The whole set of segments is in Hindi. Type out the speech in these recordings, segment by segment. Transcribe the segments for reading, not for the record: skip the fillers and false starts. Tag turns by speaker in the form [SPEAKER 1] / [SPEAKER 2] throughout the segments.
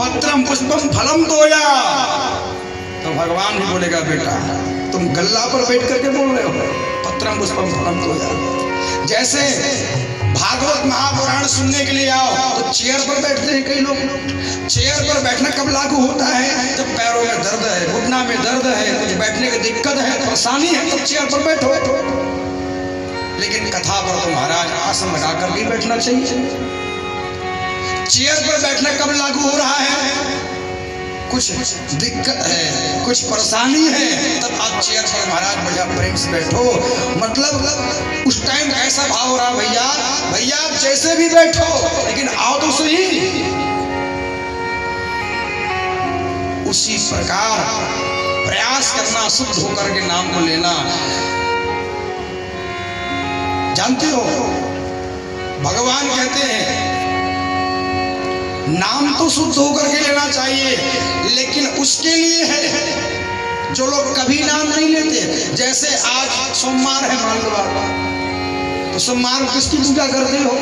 [SPEAKER 1] पत्रम पुष्पम फलम तोया। तो भगवान भी बोलेगा बेटा तुम गल्ला पर बैठ करके बोल रहे हो, पत्रम पुष्पम फलम तोया। जैसे भागवत महापुराण सुनने के लिए आओ तो चेयर पर बैठते हैं कई लोग। चेयर पर बैठना कब लागू होता है? जब पैरों में दर्द है, घुटना में दर्द है, कुछ बैठने की दिक्कत है, परेशानी है, तब चेयर पर बैठो। लेकिन कथा पर तो महाराज आसन लगा कर भी बैठना चाहिए। चेयर पर बैठना कब लागू हो रहा है? कुछ दिक्कत है, कुछ परेशानी है, तब आप चेयर पर महाराज बढ़िया प्रेम से बैठो। मतलब उस टाइम ऐसा भाव हो रहा भैया भैया आप जैसे भी बैठो लेकिन आओ तो सही। उसी प्रकार प्रयास करना, शुद्ध होकर के नाम को लेना। जानते हो भगवान कहते हैं नाम तो शुद्ध होकर के लेना चाहिए, लेकिन उसके लिए है जो लोग कभी नाम नहीं लेते। जैसे आज सोमवार है मान लो, तो सोमवार को किसकी पूजा करते हो?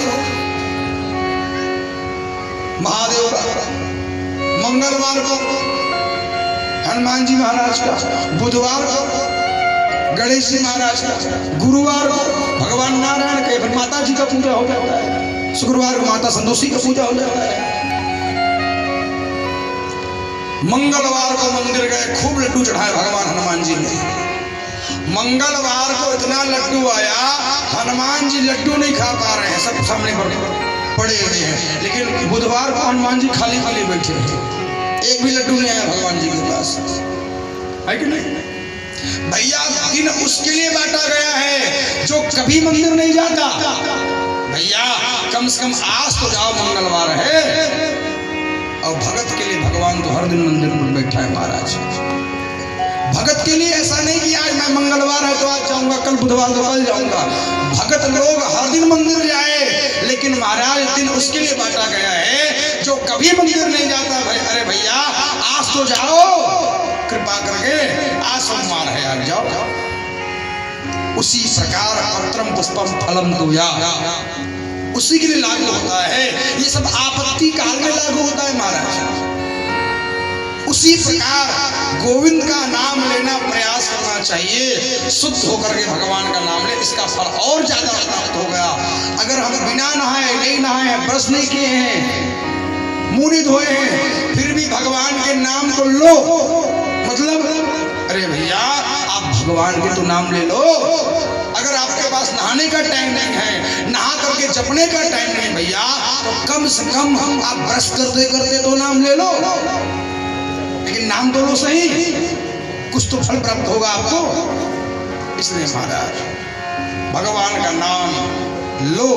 [SPEAKER 1] महादेव का। मंगलवार को हनुमान जी महाराज का, बुधवार को गणेश जी महाराज का, गुरुवार को भगवान नारायण का, फिर माता जी का पूजा हो जाता है, शुक्रवार को माता संतोषी का पूजा हो जाता है। मंगलवार को मंदिर गए, खूब लड्डू चढ़ाए भगवान हनुमान जी ने। मंगलवार को इतना लड्डू आया, हनुमान जी लड्डू नहीं खा पा रहे हैं, सब सामने पर पड़े हुए हैं। लेकिन बुधवार को हनुमान जी खाली खाली बैठे हैं, एक भी लड्डू नहीं आया भगवान जी के पास, है कि नहीं? भैया दिन उसके लिए बांटा गया है जो कभी मंदिर नहीं जाता। भैया कम से कम आज तो जाओ, मंगलवार है। और भगत के लिए भगवान तो हर दिन मंदिर पर बैठा है महाराज। भगत के लिए ऐसा नहीं कि आज मैं मंगलवार है तो आज जाऊंगा, कल बुधवार तो कल जाऊंगा। भगत लोग हर दिन मंदिर जाए, लेकिन महाराज दिन उसके लिए बांटा गया है जो कभी मंदिर नहीं जाता। भाई अरे भैया आज तो जाओ, कृपा करके आज सोमवार है, आज जाओ। उसी प्रकार पत्रम पुष्पम फलम तोया, उसी के लिए लागू होता है। ये सब आपत्ति काल में लागू होता है महाराज। उसी प्रकार गोविंद का नाम लेना प्रयास करना चाहिए, शुद्ध होकर के भगवान का नाम ले, इसका फल और ज्यादा प्राप्त हो गया। अगर हम बिना नहाए, नहीं नहाए, ब्रश नहीं किए हैं, मुंह नहीं धोए हैं, फिर भी भगवान के नाम को लो, मतलब अरे भैया आप भगवान के तो नाम ले लो। अगर आपके पास नहाने का टाइम नहीं है, नहा करके जपने का टाइम नहीं भैया, तो कम से कम आप ब्रश करते करते तो नाम ले लो, लेकिन नाम तो लो सही, कुछ तो फल प्राप्त होगा आपको। इसलिए महाराज भगवान का नाम लो,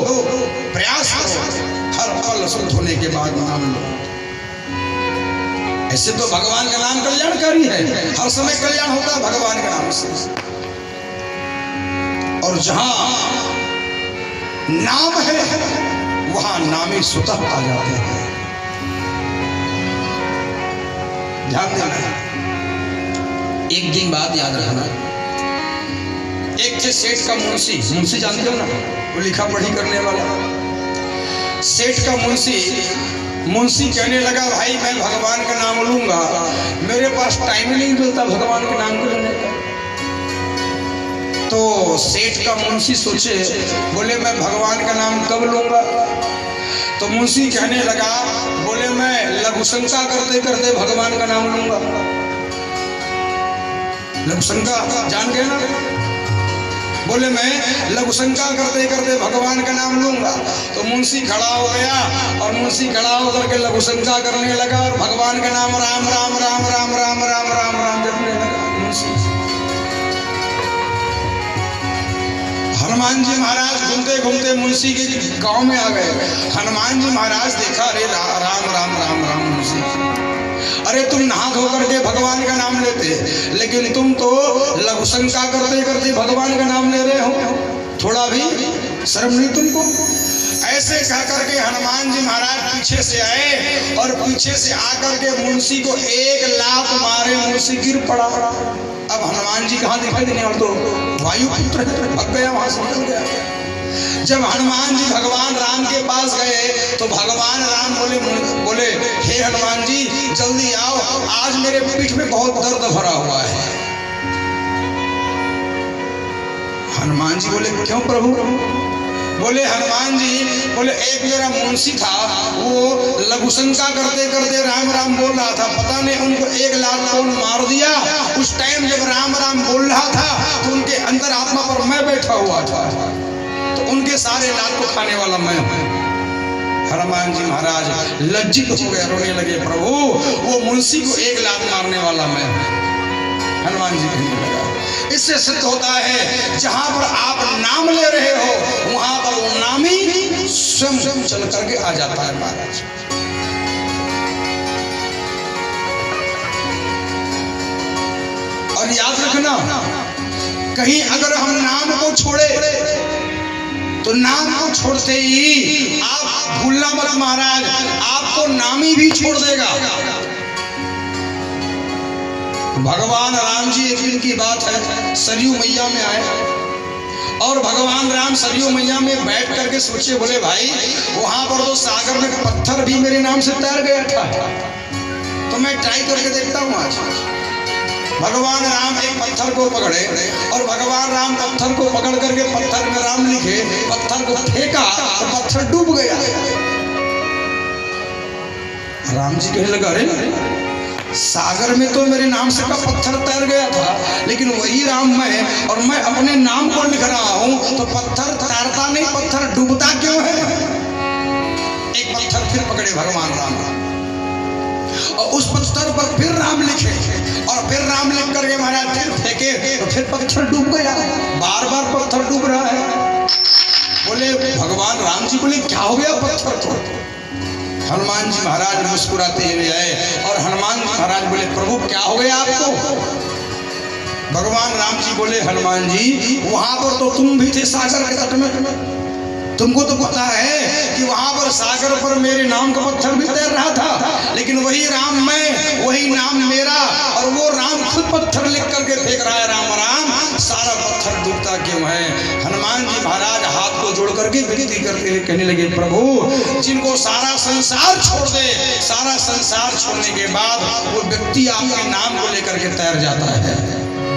[SPEAKER 1] प्रयास करो, हर पल शुद्ध होने के बाद नाम लो। ऐसे तो भगवान का नाम कल्याणकारी है, हर समय कल्याण होता है भगवान के नाम से। और जहां नाम है वहां नामी स्वतः आ जाते हैं। ध्यान देना, एक दिन बाद याद रखना। एक थे सेठ का मुंशी, मुंशी जानते हो ना, वो लिखा पढ़ी करने वाला। सेठ का मुंशी कहने लगा भाई मैं भगवान का नाम लूंगा, मेरे पास टाइम ही नहीं मिलता भगवान के नाम को लेने का। तो सेठ का मुंशी सोचे, बोले मैं भगवान का नाम कब लूंगा? तो मुंशी कहने लगा, बोले मैं लघुशंका करते करते भगवान का नाम लूंगा। लघुशंका जान गए ना? बोले मैं लघुशंका करते करते भगवान का नाम लूंगा। तो मुंशी खड़ा हो गया और मुंशी खड़ा होकर के लघुशंका करने लगा और भगवान का नाम राम राम राम राम राम राम राम राम जपने लगा मुंशी। हनुमान जी महाराज घूमते घूमते मुंशी के गांव में आ गए। हनुमान जी महाराज देखा, अरे राम राम राम राम मुंशी, अरे तुम नहा धो करके भगवान का नाम लेते, लेकिन तुम तो लघुशंका करते करते भगवान का नाम ले रहे हो, थोड़ा भी शर्म नहीं तुमको? ऐसे कह करके हनुमान जी महाराज पीछे से आए और पीछे से आकर के मुंशी को एक लात मारे, मुंशी गिर पड़ा। अब हनुमान जी कहाँ दिखाई देने, और तो वायुपुत्र भग गया, वहां से निकल गया। जब हनुमान जी भगवान राम के पास गए तो भगवान राम बोले हे हनुमान जी जल्दी आओ, आज मेरे पीठ में बहुत दर्द भरा हुआ है। हनुमान जी बोले क्यों प्रभु? बोले हनुमान जी, बोले एक मेरा मुंशी था, वो लघुशंका करते करते राम राम बोल रहा था, पता नहीं उनको 1 लाख कौन मार दिया। उस टाइम जब राम राम बोल रहा था तो उनके अंतर आत्मा पर मैं बैठा हुआ था, तो उनके सारे लाख को खाने वाला मैं हूँ। हनुमान जी महाराज लज्जित हो गए, रोने लगे, प्रभु वो मुंशी को 1 लाख मारने वाला मैं हूँ। हनुमान जी कहने लगा, इससे सिद्ध होता है जहां पर आप नाम ले रहे हो वहां पर वो नामी स्वयं चल करके आ जाता है महाराज। और याद रखना, कहीं अगर हम नाम को छोड़े तो नाम को छोड़ते ही आप भूलना मत महाराज, आपको नामी भी छोड़ देगा। भगवान राम जी एक दिन की बात है, सरयू मैया में आए और भगवान राम सरयू मैया में बैठ करके सोचे, बोले भाई वहां पर तो सागर में पत्थर भी मेरे नाम से तैर गया था, तो मैं ट्राई करके देखता हूँ आज। भगवान राम एक पत्थर को पकड़े और भगवान राम पत्थर को पकड़ करके पत्थर में राम लिखे, पत्थर को फेंका तो पत्थर डूब गया। राम जी कहने लगा, अरे सागर में तो मेरे नाम से का पत्थर तैर गया था, लेकिन वही राम मैं, और मैं अपने नाम को लिख रहा हूं तो पत्थर तैरता नहीं, पत्थर डूबता क्यों है? एक पत्थर फिर पकड़े भगवान राम और उस पत्थर पर फिर राम लिखे और फिर राम लिख करके महाराज फिर फेंके तो फिर पत्थर डूब गया। बार बार पत्थर डूब रहा है। बोले भगवान राम जी, बोले क्या हो गया पत्थर को? हनुमान जी महाराज मुस्कुराते हुए आए और हनुमान जी महाराज बोले, प्रभु क्या हो गया आपको? भगवान राम जी बोले, हनुमान जी वहां पर तो तुम भी थे सागर के तट में, तुमको तो पता है कि वहां पर सागर पर मेरे नाम का पत्थर भी तैर रहा था, लेकिन वही राम मैं, वही नाम मेरा, और वो राम खुद पत्थर लिख करके फेंक रहा है, राम राम, सारा पत्थर डूबता क्यों है? हनुमान जी महाराज हाथ को जोड़ करके विनती करते हुए कहने लगे, प्रभु जिनको सारा संसार छोड़ दे, सारा संसार छोड़ने के बाद वो व्यक्ति आपके नाम को लेकर के तैर जाता है,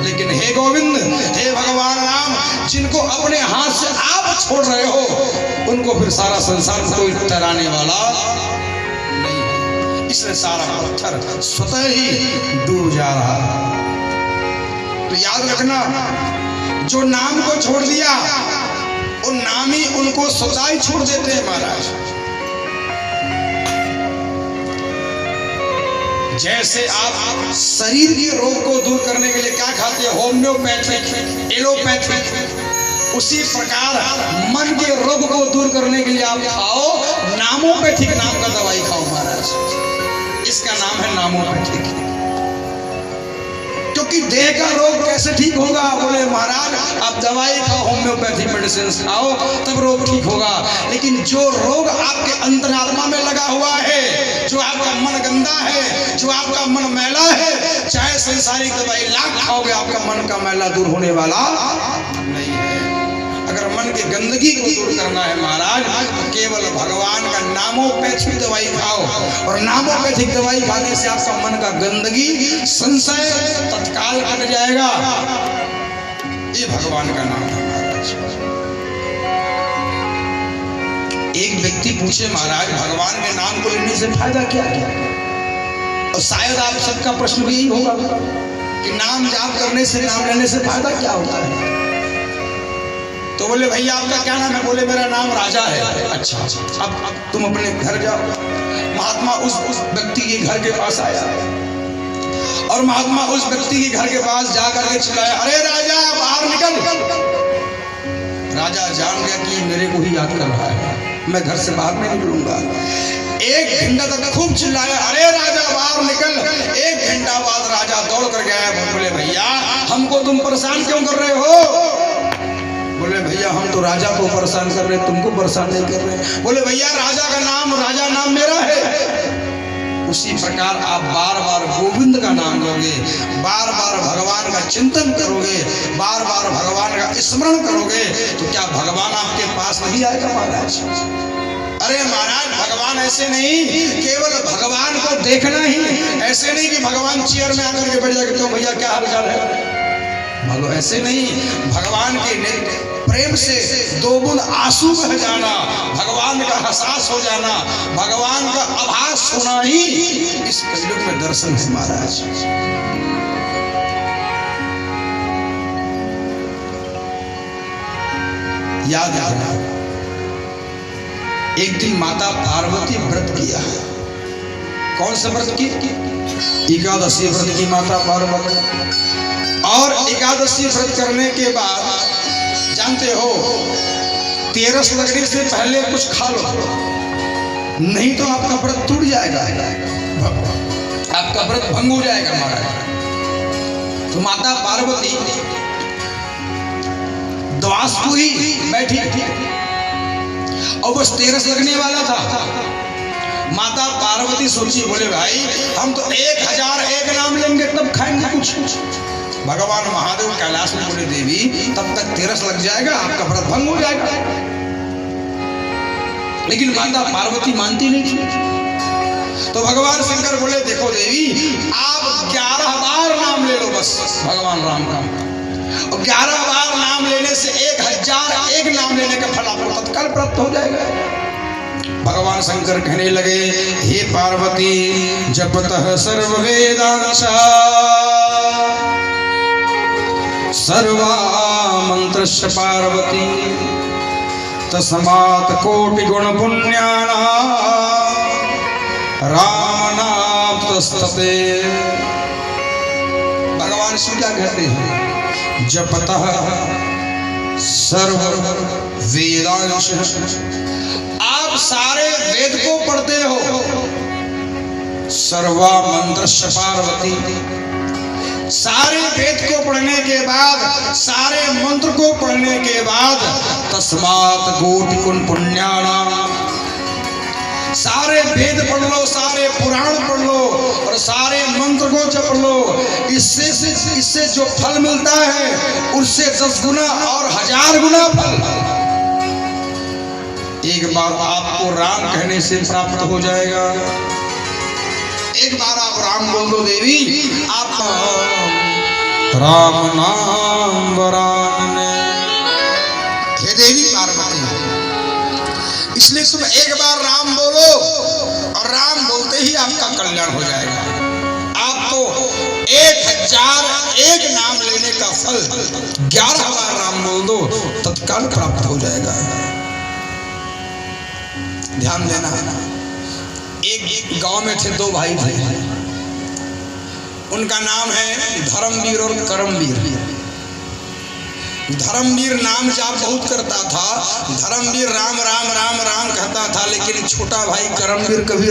[SPEAKER 1] लेकिन हे गोविंद, हे भगवान राम, जिनको अपने हाथ से आप छोड़ रहे हो उनको फिर सारा संसार कोई तैराने वाला नहीं है, इसलिए सारा पत्थर स्वतः ही डूब जा रहा है। तो याद रखना, जो नाम को छोड़ दिया वो नामी उनको स्वतः ही छोड़ देते हैं महाराज। जैसे आप शरीर के रोग को दूर करने के लिए क्या खाते हैं, होम्योपैथिक, एलोपैथिक, उसी प्रकार मन के रोग को दूर करने के लिए आप खाओ नामोपैथिक नाम का दवाई खाओ महाराज। इसका नाम है नामोपैथिक। क्योंकि देह का रोग कैसे ठीक होगा? बोले महाराज आप दवाई खाओ, होम्योपैथिक मेडिसिन खाओ तब रोग ठीक होगा, लेकिन जो रोग आपके अंतरात्मा में लगा हुआ है, जो आपका मन गंदा है, जो आपका मन मैला है, चाहे संसारिक दवाई लाख खाओगे आपका मन का मैला दूर होने वाला नहीं है। अगर मन की गंदगी को दूर करना है महाराज तो केवल भगवान का नामोपैथिक दवाई खाओ, और नामोपैथिक दवाई खाने से आपका मन का गंदगी संशय तत्काल कट जाएगा। ये भगवान का नाम है महाराज। एक व्यक्ति पूछे, महाराज भगवान के नाम को लेने से फायदा क्या है? और शायद आप सबका प्रश्न भी यही होगा कि नाम जाप करने से, नाम लेने से फायदा क्या होता है? तो बोले भैया आपका क्या नाम है? बोले मेरा नाम राजा है। अच्छा, अब तुम अपने घर जाओ। महात्मा उस व्यक्ति के घर के पास आया और महात्मा उस व्यक्ति के घर के पास जाकर के चिल्लाया, अरे राजा बाहर निकल। राजा जान गया कि मेरे को ही याद कर रहा है, मैं घर से बाहर नहीं निकलूंगा। 1 घंटा तक खूब चिल्लाया, अरे राजा बाहर निकल। 1 घंटा बाद राजा दौड़ कर गया। बोले भैया हमको तुम परेशान क्यों कर रहे हो? बोले भैया हम तो राजा को परेशान कर रहे, तुमको परेशान नहीं कर रहे। बोले भैया राजा का नाम, राजा नाम मेरा है। उसी प्रकार आप बार बार गोविंद का नाम लोगे, बार बार भगवान का चिंतन करोगे, बार बार भगवान का स्मरण करोगे, तो क्या भगवान आपके पास नहीं आएगा महाराज? अरे महाराज भगवान ऐसे नहीं, केवल भगवान को देखना ही, ऐसे नहीं कि भगवान चेयर में आकर के बैठ जाके तो भैया क्या हाल चाल है, भगवान ऐसे नहीं, भगवान के प्रेम से दो बूंद आंसू बह जाना, भगवान का एहसास हो जाना, भगवान का आभास होना ही इस कलयुग में दर्शन है महाराज। याद रखना, एक दिन माता पार्वती व्रत किया। कौन सा व्रत की? एकादशी व्रत की माता पार्वती। और एकादशी व्रत करने के बाद जानते हो, 13 लगने से पहले कुछ खा लो, नहीं तो आपका व्रत टूट जाएगा, आपका व्रत भंग हो जाएगा महाराज। तो माता पार्वती द्वास को ही बैठी और बस 13 लगने वाला था। माता पार्वती सोची, बोले भाई हम तो 1001 नाम लेंगे तब खाएंगे कुछ। भगवान महादेव कैलाश में बोले, देवी तब तक 13 लग जाएगा, आपका व्रत भंग हो जाएगा। लेकिन माता पार्वती मानती नहीं थी। तो भगवान शंकर बोले, देखो देवी आप 11 बार नाम ले लो बस भगवान राम का, और 11 बार नाम लेने से 1001 नाम लेने का फल आपको तत्काल प्राप्त हो जाएगा। भगवान शंकर कहने लगे, हे पार्वती जपतः सर्व वेदांशा सर्वा मंत्रस्य पार्वती तस्मात् कोटि गुण पुण्याना राम नाम तस्तते। भगवान शिव क्या कहते हैं? जपतः सर्व वेदांश, आप सारे वेद को पढ़ते हो। सर्वा मंत्रस्य पार्वती, सारे वेद को पढ़ने के बाद, सारे मंत्र को पढ़ने के बाद, तस्मात् कोटि गुण पुण्यानाम, सारे वेद पढ़ लो, सारे पुराण पढ़ लो और सारे मंत्र को जप लो। इससे जो फल मिलता है उससे 10 गुना और 1000 गुना फल एक बार आपको राम कहने से प्राप्त हो जाएगा। एक बार आप राम बोल दो देवी, आप राम नाम वरानने। हे देवी पार्वती, इसलिए तुम एक बार राम बोलो और राम बोलते ही आपका कल्याण हो जाएगा। आपको 1001 नाम लेने का फल 11 बार राम बोल दो तत्काल प्राप्त हो जाएगा। ध्यान देना, एक गांव में थे 2 भाई थे, उनका नाम है धर्मवीर और कर्मवीर। धर्मवीर नाम जाप बहुत करता था, धर्मवीर राम राम राम राम कहता था, लेकिन छोटा भाई कर्मवीर कभी